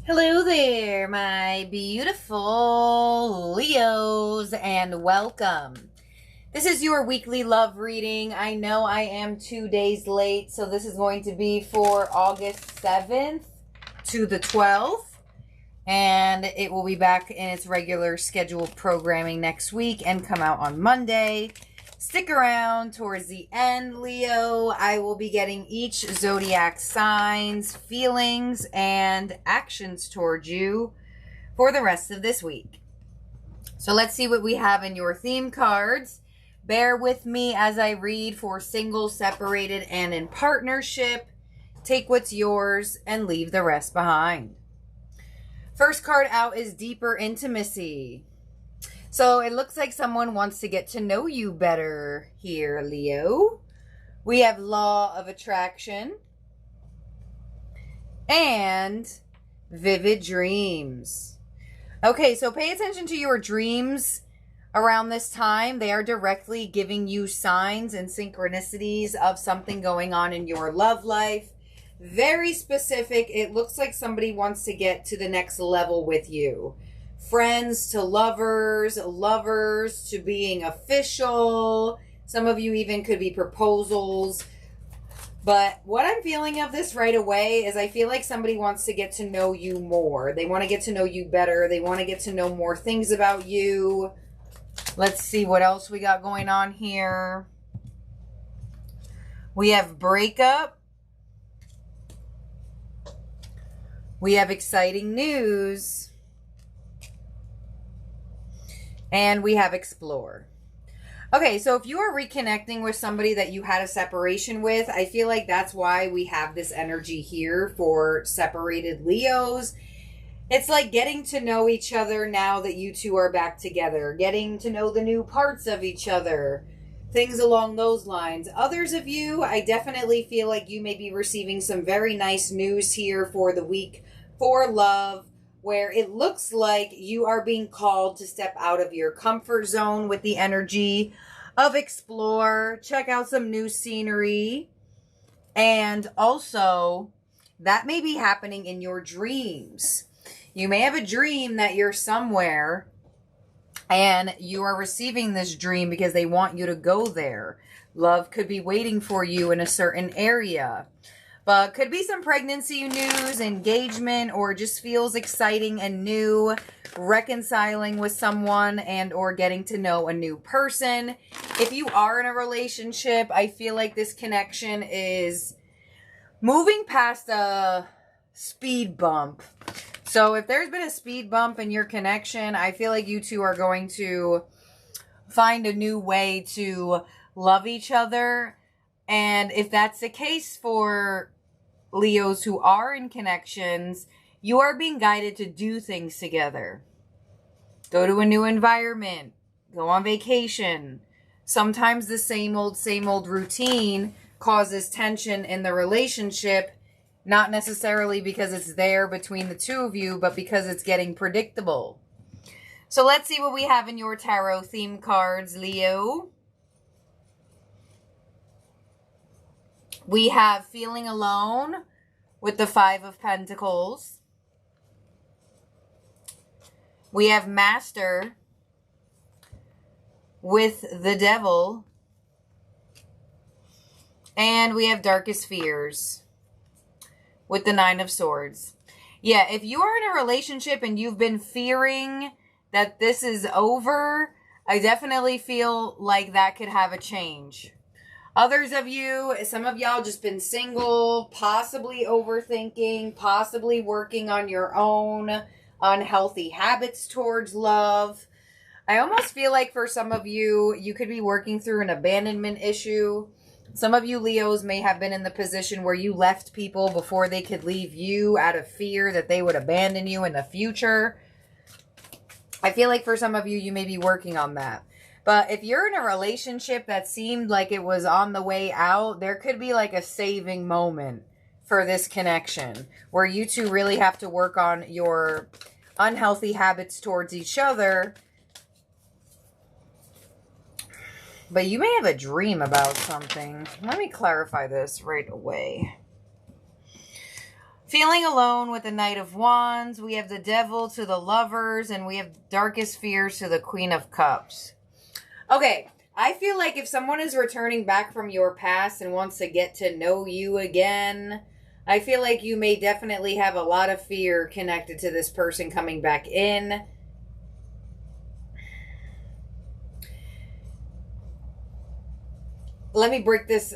Hello there, my beautiful Leos, and welcome. This is your weekly love reading. I know I am 2 days late, so this is going to be for August 7th to the 12th, and it will be back in its regular scheduled programming next week and come out on Monday. Stick around towards the end, Leo. I will be getting each zodiac signs, feelings, and actions towards you for the rest of this week. So let's see what we have in your theme cards. Bear with me as I read for single, separated, and in partnership. Take what's yours and leave the rest behind. First card out is deeper intimacy. So it looks like someone wants to get to know you better here, Leo. We have law of attraction and vivid dreams. Okay, so pay attention to your dreams around this time. They are directly giving you signs and synchronicities of something going on in your love life. Very specific. It looks like somebody wants to get to the next level with you. Friends to lovers, lovers to being official. Some of you even could be proposals. But what I'm feeling of this right away is I feel like somebody wants to get to know you more. They want to get to know you better. They want to get to know more things about you. Let's see what else we got going on here. We have breakup. We have exciting news. And we have explore. Okay, so if you are reconnecting with somebody that you had a separation with, I feel like that's why we have this energy here for separated Leos. It's like getting to know each other now that you two are back together. Getting to know the new parts of each other. Things along those lines. Others of you, I definitely feel like you may be receiving some very nice news here for the week for love, where it looks like you are being called to step out of your comfort zone with the energy of explore, check out some new scenery, and also that may be happening in your dreams. You may have a dream that you're somewhere and you are receiving this dream because they want you to go there. Love could be waiting for you in a certain area. But could be some pregnancy news, engagement, or just feels exciting and new, reconciling with someone and or getting to know a new person. If you are in a relationship, I feel like this connection is moving past a speed bump. So if there's been a speed bump in your connection, I feel like you two are going to find a new way to love each other. And if that's the case for Leos who are in connections, you are being guided to do things together. Go to a new environment. Go on vacation. Sometimes the same old routine causes tension in the relationship, not necessarily because it's there between the two of you, but because it's getting predictable. So let's see what we have in your tarot theme cards, Leo. We have feeling alone with the Five of Pentacles. We have master with the devil. And we have darkest fears with the Nine of Swords. Yeah, if you are in a relationship and you've been fearing that this is over, I definitely feel like that could have a change. Others of you, some of y'all just been single, possibly overthinking, possibly working on your own unhealthy habits towards love. I almost feel like for some of you, you could be working through an abandonment issue. Some of you Leos may have been in the position where you left people before they could leave you out of fear that they would abandon you in the future. I feel like for some of you, you may be working on that. But if you're in a relationship that seemed like it was on the way out, there could be like a saving moment for this connection where you two really have to work on your unhealthy habits towards each other. But you may have a dream about something. Let me clarify this right away. Feeling alone with the Knight of Wands. We have the Devil to the Lovers, and we have Darkest Fears to the Queen of Cups. Okay, I feel like if someone is returning back from your past and wants to get to know you again, I feel like you may definitely have a lot of fear connected to this person coming back in. Let me break this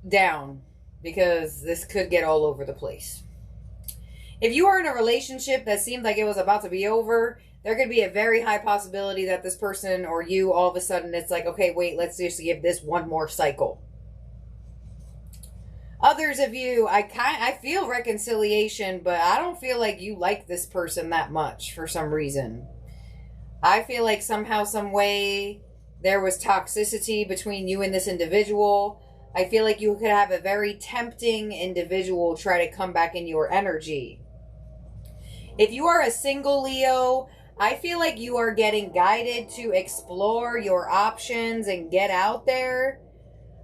down because this could get all over the place. If you are in a relationship that seemed like it was about to be over, there could be a very high possibility that this person or you, all of a sudden, it's like, okay, wait, let's just give this one more cycle. Others of you, I feel reconciliation, but I don't feel like you like this person that much for some reason. I feel like somehow, some way, there was toxicity between you and this individual. I feel like you could have a very tempting individual try to come back in your energy. If you are a single Leo, I feel like you are getting guided to explore your options and get out there.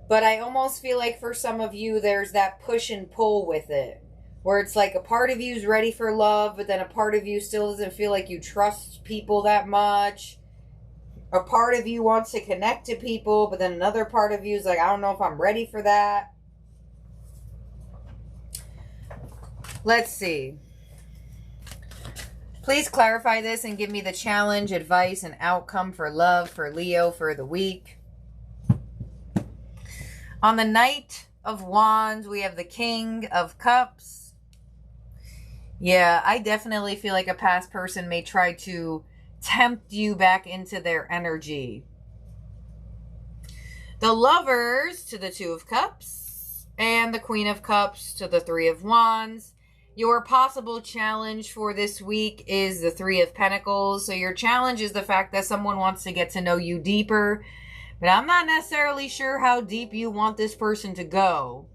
But I almost feel like for some of you, there's that push and pull with it. Where it's like a part of you is ready for love, but then a part of you still doesn't feel like you trust people that much. A part of you wants to connect to people, but then another part of you is like, I don't know if I'm ready for that. Let's see. Please clarify this and give me the challenge, advice, and outcome for love for Leo for the week. On the Knight of Wands, we have the King of Cups. Yeah, I definitely feel like a past person may try to tempt you back into their energy. The Lovers to the Two of Cups and the Queen of Cups to the Three of Wands. Your possible challenge for this week is the Three of Pentacles. So your challenge is the fact that someone wants to get to know you deeper, but I'm not necessarily sure how deep you want this person to go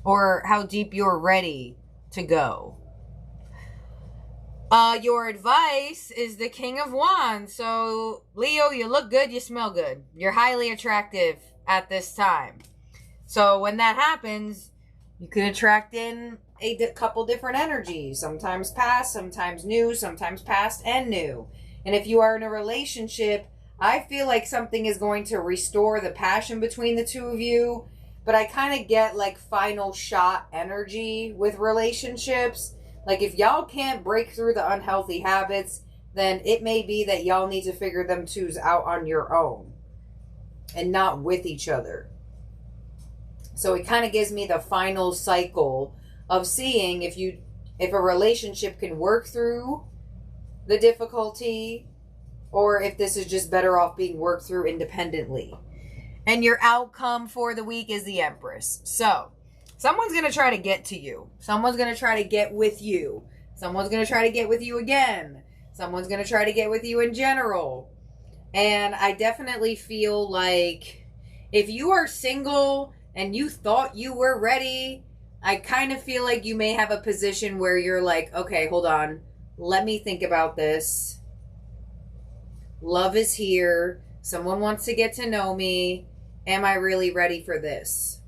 or how deep you're ready to go. Your advice is the King of Wands. So, Leo, you look good, you smell good. You're highly attractive at this time. So, when that happens, you can attract in a couple different energies. Sometimes past, sometimes new, sometimes past and new. And if you are in a relationship, I feel like something is going to restore the passion between the two of you. But I kind of get like final shot energy with relationships. Like if y'all can't break through the unhealthy habits, then it may be that y'all need to figure them twos out on your own and not with each other. So it kind of gives me the final cycle of seeing if a relationship can work through the difficulty or if this is just better off being worked through independently. And your outcome for the week is the Empress. So someone's going to try to get to you. Someone's going to try to get with you. Someone's going to try to get with you again. Someone's going to try to get with you in general. And I definitely feel like if you are single and you thought you were ready, I kind of feel like you may have a position where you're like, okay, hold on. Let me think about this. Love is here. Someone wants to get to know me. Am I really ready for this?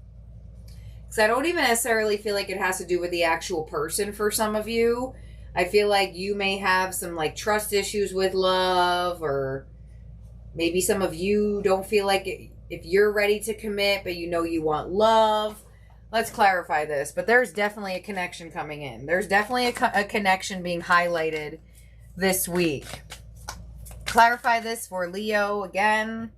Because I don't even necessarily feel like it has to do with the actual person for some of you. I feel like you may have some like trust issues with love, or maybe some of you don't feel like if you're ready to commit, but you know you want love. Let's clarify this, but there's definitely a connection coming in. There's definitely a connection being highlighted this week. Clarify this for Leo again.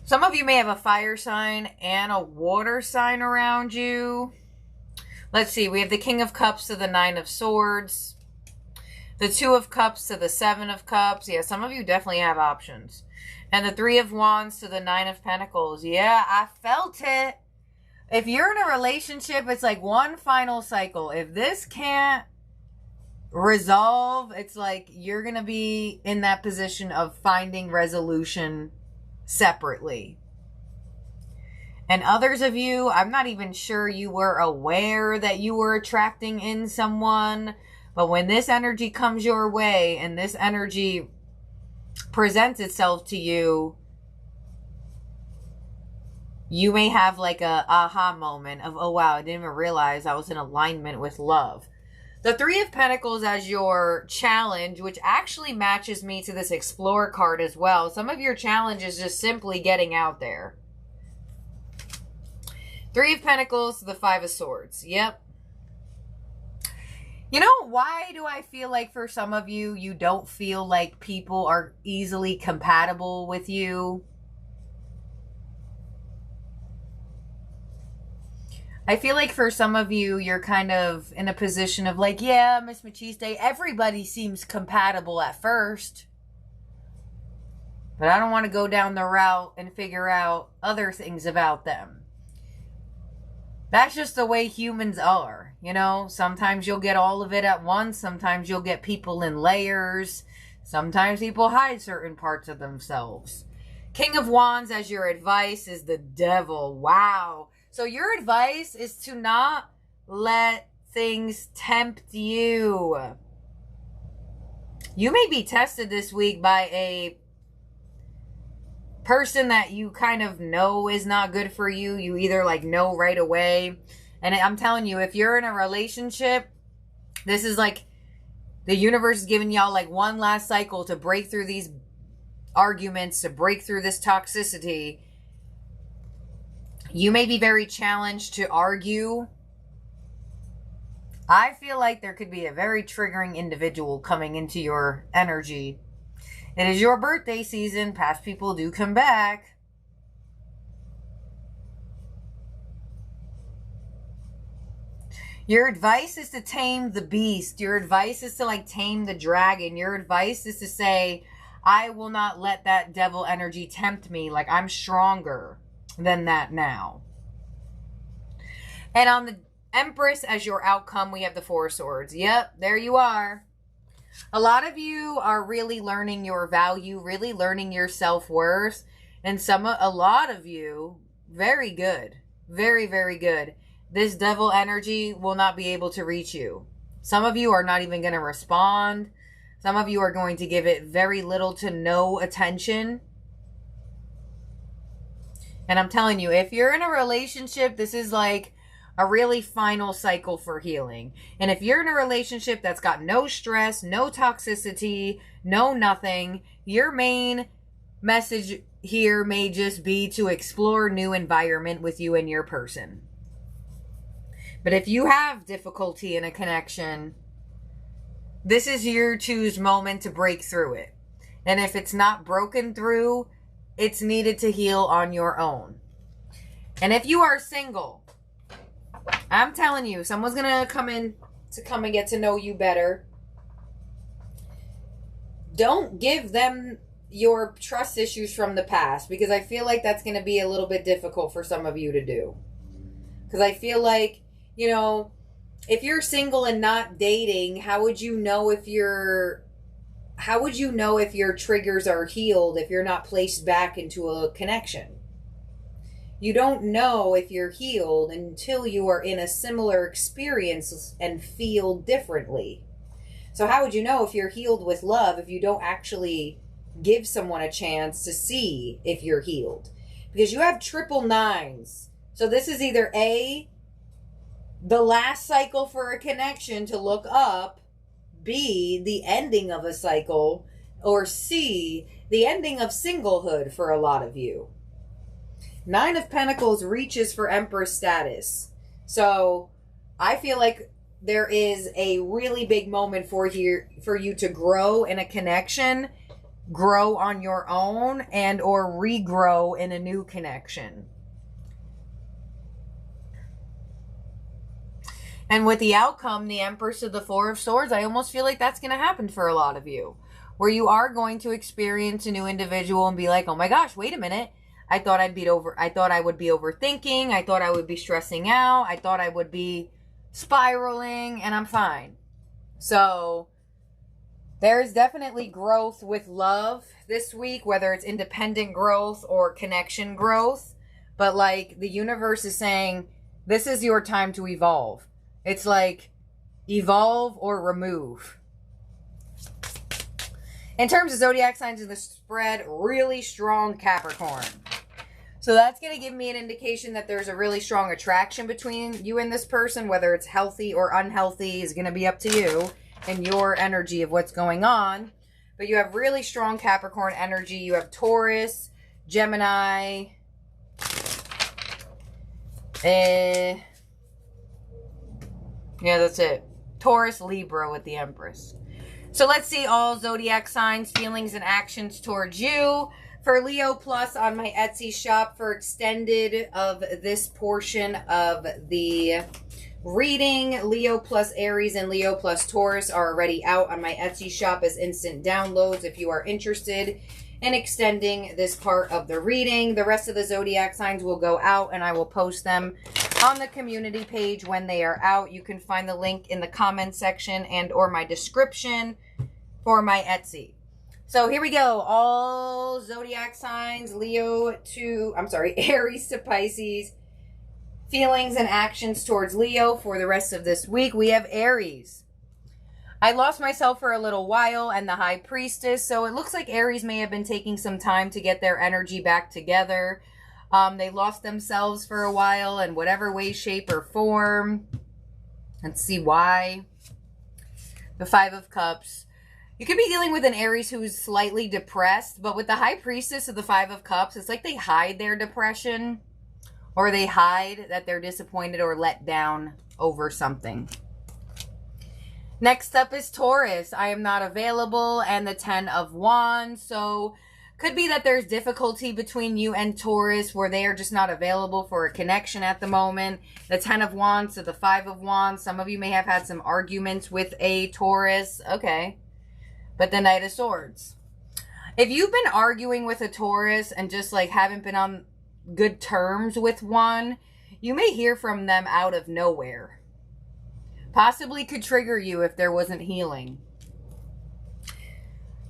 Some of you may have a fire sign and a water sign around you. Let's see. We have the King of Cups to the Nine of Swords. The Two of Cups to the Seven of Cups. Yeah, some of you definitely have options. And the Three of Wands to the Nine of Pentacles. Yeah, I felt it. If you're in a relationship, it's like one final cycle. If this can't resolve, it's like you're going to be in that position of finding resolution separately. And others of you, I'm not even sure you were aware that you were attracting in someone. But when this energy comes your way and this energy presents itself to you, You may have like a aha moment of, oh wow, I didn't even realize I was in alignment with love. The Three of Pentacles as your challenge, which actually matches me to this Explorer card as well. Some of your challenge is just simply getting out there. Three of Pentacles to the Five of Swords. Yep. You know, why do I feel like for some of you, you don't feel like people are easily compatible with you? I feel like for some of you, you're kind of in a position of like, yeah, Miss Machiste, everybody seems compatible at first. But I don't want to go down the route and figure out other things about them. That's just the way humans are, you know? Sometimes you'll get all of it at once. Sometimes you'll get people in layers. Sometimes people hide certain parts of themselves. King of Wands as your advice is the Devil. Wow. So your advice is to not let things tempt you. You may be tested this week by a person that you kind of know is not good for you. You either like know right away. And I'm telling you, if you're in a relationship, this is like the universe is giving y'all like one last cycle to break through these arguments, to break through this toxicity. You may be very challenged to argue. I feel like there could be a very triggering individual coming into your energy. It is your birthday season. Past people do come back. Your advice is to tame the beast. Your advice is to like tame the dragon. Your advice is to say, I will not let that devil energy tempt me. Like I'm stronger than that now. And on the Empress as your outcome, we have the Four of Swords. Yep, there you are. A lot of you are really learning your value, really learning your self-worth. And a lot of you, very good. Very, very good. This devil energy will not be able to reach you. Some of you are not even going to respond. Some of you are going to give it very little to no attention. And I'm telling you, if you're in a relationship, this is like a really final cycle for healing. And if you're in a relationship that's got no stress, no toxicity, no nothing, your main message here may just be to explore new environment with you and your person. But if you have difficulty in a connection, this is your choose moment to break through it. And if it's not broken through, it's needed to heal on your own. And if you are single, I'm telling you, someone's going to come and get to know you better. Don't give them your trust issues from the past, because I feel like that's going to be a little bit difficult for some of you to do. Because I feel like, you know, if you're single and not dating, how would you know if your triggers are healed if you're not placed back into a connection? You don't know if you're healed until you are in a similar experience and feel differently. So how would you know if you're healed with love if you don't actually give someone a chance to see if you're healed? Because you have triple nines. So this is either A, the last cycle for a connection to look up, B, the ending of a cycle, or C, the ending of singlehood for a lot of you. Nine of Pentacles reaches for Empress status. So I feel like there is a really big moment for you to grow in a connection, grow on your own, and or regrow in a new connection. And with the outcome, the Empress of the Four of Swords, I almost feel like that's going to happen for a lot of you. Where you are going to experience a new individual and be like, oh my gosh, wait a minute. I thought I would be overthinking. I thought I would be stressing out. I thought I would be spiraling, and I'm fine. So there's definitely growth with love this week, whether it's independent growth or connection growth. But like the universe is saying, this is your time to evolve. It's like evolve or remove. In terms of zodiac signs in the spread, really strong Capricorn. So that's going to give me an indication that there's a really strong attraction between you and this person. Whether it's healthy or unhealthy is going to be up to you and your energy of what's going on. But you have really strong Capricorn energy. You have Taurus, Gemini, yeah, that's it. Taurus, Libra with the Empress. So let's see all zodiac signs, feelings, and actions towards you. For Leo Plus on my Etsy shop for extended of this portion of the reading, Leo Plus Aries and Leo Plus Taurus are already out on my Etsy shop as instant downloads if you are interested in extending this part of the reading. The rest of the zodiac signs will go out and I will post them on the community page when they are out. You can find the link in the comment section and or my description for my Etsy. So here we go. All zodiac signs, Aries to Pisces. Feelings and actions towards Leo for the rest of this week. We have Aries. I lost myself for a little while and the High Priestess. So it looks like Aries may have been taking some time to get their energy back together. They lost themselves for a while in whatever way, shape, or form. Let's see why. The Five of Cups. You could be dealing with an Aries who's slightly depressed, but with the High Priestess of the Five of Cups, it's like they hide their depression, or they hide that they're disappointed or let down over something. Next up is Taurus. I am not available, and the Ten of Wands. So could be that there's difficulty between you and Taurus where they are just not available for a connection at the moment. The Ten of Wands to the Five of Wands. Some of you may have had some arguments with a Taurus. Okay. But the Knight of Swords. If you've been arguing with a Taurus and just like haven't been on good terms with one, you may hear from them out of nowhere. Possibly could trigger you if there wasn't healing.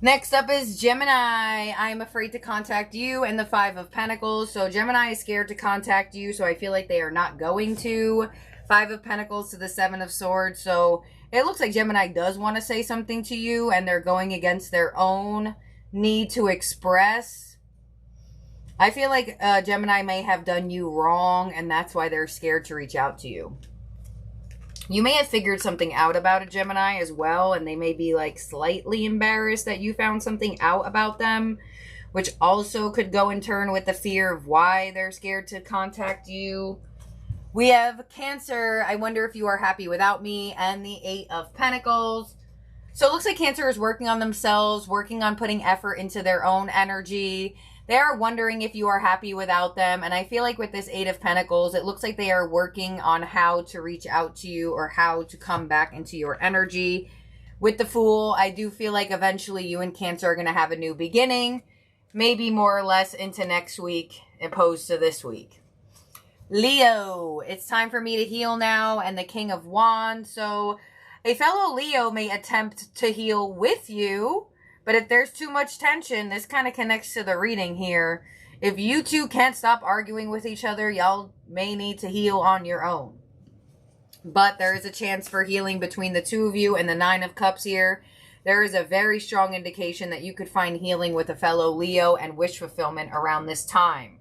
Next up is Gemini. I'm afraid to contact you and the Five of Pentacles. So Gemini is scared to contact you, so I feel like they are not going to. Five of Pentacles to the Seven of Swords. So it looks like Gemini does want to say something to you and they're going against their own need to express. I feel like Gemini may have done you wrong and that's why they're scared to reach out to you. You may have figured something out about a Gemini as well, and they may be like slightly embarrassed that you found something out about them, which also could go in turn with the fear of why they're scared to contact you. We have Cancer. I wonder if you are happy without me, and the Eight of Pentacles. So it looks like Cancer is working on themselves, working on putting effort into their own energy. They are wondering if you are happy without them. And I feel like with this Eight of Pentacles, it looks like they are working on how to reach out to you or how to come back into your energy. With the Fool, I do feel like eventually you and Cancer are going to have a new beginning. Maybe more or less into next week opposed to this week. Leo, it's time for me to heal now, and the King of Wands. So a fellow Leo may attempt to heal with you, but if there's too much tension, this kind of connects to the reading here. If you two can't stop arguing with each other, y'all may need to heal on your own. But there is a chance for healing between the two of you, and the Nine of Cups here. There is a very strong indication that you could find healing with a fellow Leo and wish fulfillment around this time.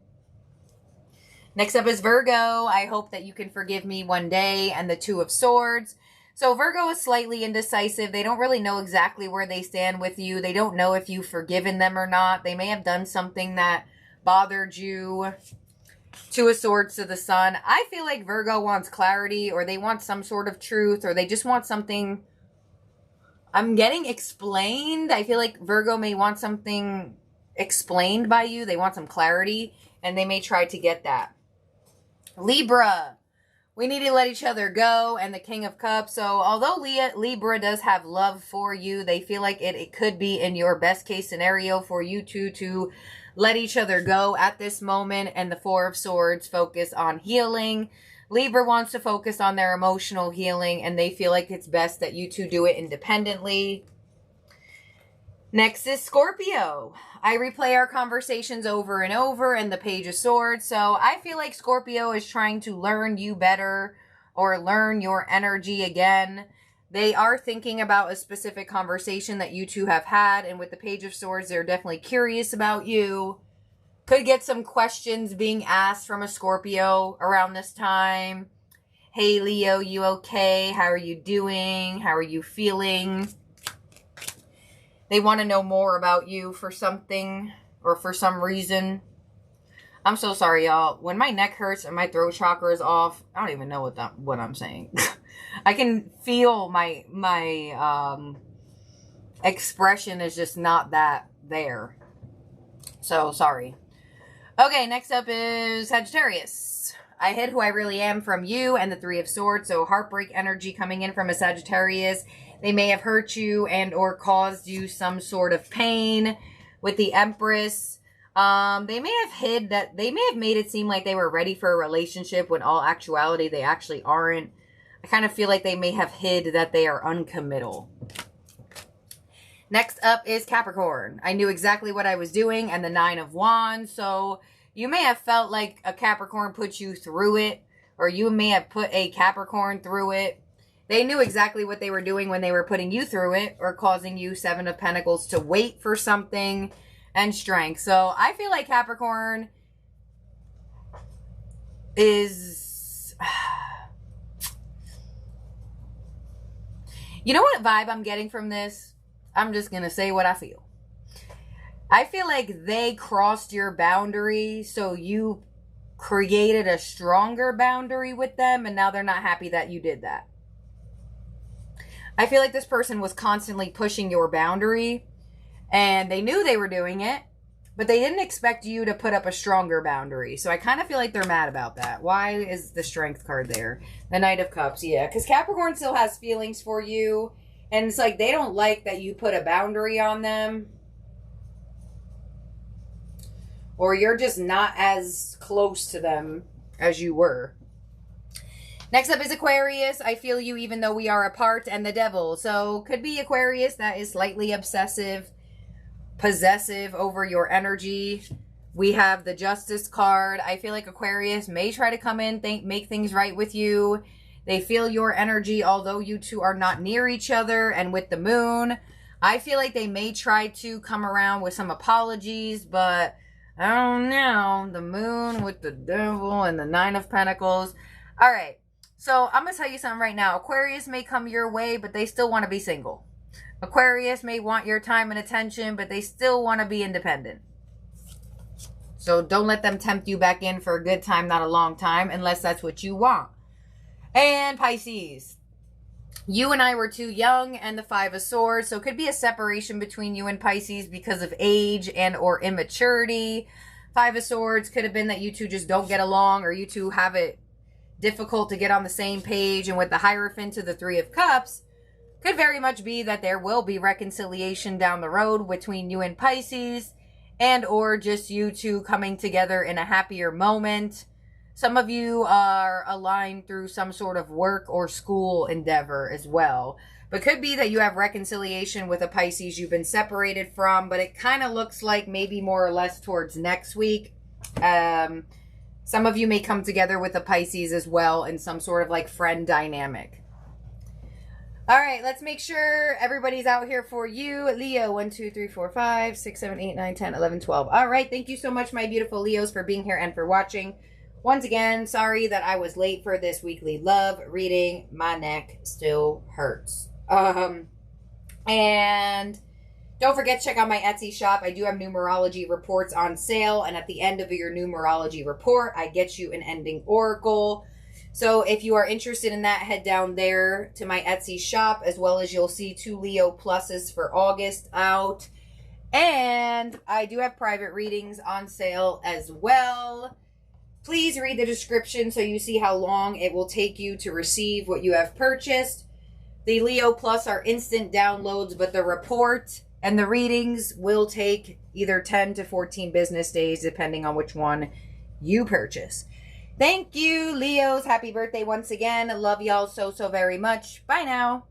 Next up is Virgo. I hope that you can forgive me one day, and the Two of Swords. So Virgo is slightly indecisive. They don't really know exactly where they stand with you. They don't know if you've forgiven them or not. They may have done something that bothered you. Two of Swords to the Sun. I feel like Virgo wants clarity, or they want some sort of truth, or they just want something, I'm getting explained. I feel like Virgo may want something explained by you. They want some clarity, and they may try to get that. Libra. We need to let each other go, and the King of Cups. So although Libra does have love for you, they feel like it could be in your best case scenario for you two to let each other go at this moment. And the Four of Swords focus on healing. Libra wants to focus on their emotional healing, and they feel like it's best that you two do it independently. Next is Scorpio. I replay our conversations over and over in the Page of Swords. So I feel like Scorpio is trying to learn you better or learn your energy again. They are thinking about a specific conversation that you two have had. And with the Page of Swords, they're definitely curious about you. Could get some questions being asked from a Scorpio around this time. Hey, Leo, you okay? How are you doing? How are you feeling? They want to know more about you for something or for some reason. I'm so sorry, y'all. When my neck hurts and my throat chakra is off, I don't even know what I'm saying. I can feel my expression is just not that there. So, sorry. Okay, next up is Sagittarius. I hid who I really am from you and the Three of Swords. So, heartbreak energy coming in from a Sagittarius. They may have hurt you and or caused you some sort of pain. With the Empress, they may have hid that. They may have made it seem like they were ready for a relationship when all actuality they actually aren't. I kind of feel like they may have hid that they are uncommittal. Next up is Capricorn. I knew exactly what I was doing and the Nine of Wands. So you may have felt like a Capricorn put you through it, or you may have put a Capricorn through it. They knew exactly what they were doing when they were putting you through it, or causing you, Seven of Pentacles, to wait for something, and Strength. So I feel like Capricorn is... You know what vibe I'm getting from this? I'm just going to say what I feel. I feel like they crossed your boundary, so you created a stronger boundary with them, and now they're not happy that you did that. I feel like this person was constantly pushing your boundary, and they knew they were doing it, but they didn't expect you to put up a stronger boundary. So I kind of feel like they're mad about that. Why is the Strength card there? The Knight of Cups, yeah. Because Capricorn still has feelings for you. And it's like they don't like that you put a boundary on them. Or you're just not as close to them as you were. Next up is Aquarius. I feel you even though we are apart, and the Devil. So could be Aquarius that is slightly obsessive, possessive over your energy. We have the Justice card. I feel like Aquarius may try to come in, make things right with you. They feel your energy, although you two are not near each other. And with the Moon, I feel like they may try to come around with some apologies, but I don't know. The Moon with the Devil and the Nine of Pentacles. All right. So I'm going to tell you something right now. Aquarius may come your way, but they still want to be single. Aquarius may want your time and attention, but they still want to be independent. So don't let them tempt you back in for a good time, not a long time, unless that's what you want. And Pisces. You and I were too young, and the Five of Swords. So it could be a separation between you and Pisces because of age and or immaturity. Five of Swords could have been that you two just don't get along, or you two have it difficult to get on the same page. And with the Hierophant to the Three of Cups, could very much be that there will be reconciliation down the road between you and Pisces, and or just you two coming together in a happier moment. Some of you are aligned through some sort of work or school endeavor as well. But could be that you have reconciliation with a Pisces you've been separated from, but it kind of looks like maybe more or less towards next week. Some of you may come together with a Pisces as well in some sort of like friend dynamic. All right, let's make sure everybody's out here for you. Leo, 1, 2, 3, 4, 5, 6, 7, 8, 9, 10, 11, 12. All right, thank you so much, my beautiful Leos, for being here and for watching. Once again, sorry that I was late for this weekly love reading. My neck still hurts. And don't forget to check out my Etsy shop. I do have numerology reports on sale. And at the end of your numerology report, I get you an ending oracle. So if you are interested in that, head down there to my Etsy shop, as well as you'll see 2 Leo pluses for August out. And I do have private readings on sale as well. Please read the description so you see how long it will take you to receive what you have purchased. The Leo Plus are instant downloads, but the report and the readings will take either 10 to 14 business days, depending on which one you purchase. Thank you, Leos. Happy birthday once again. Love y'all so very much. Bye now.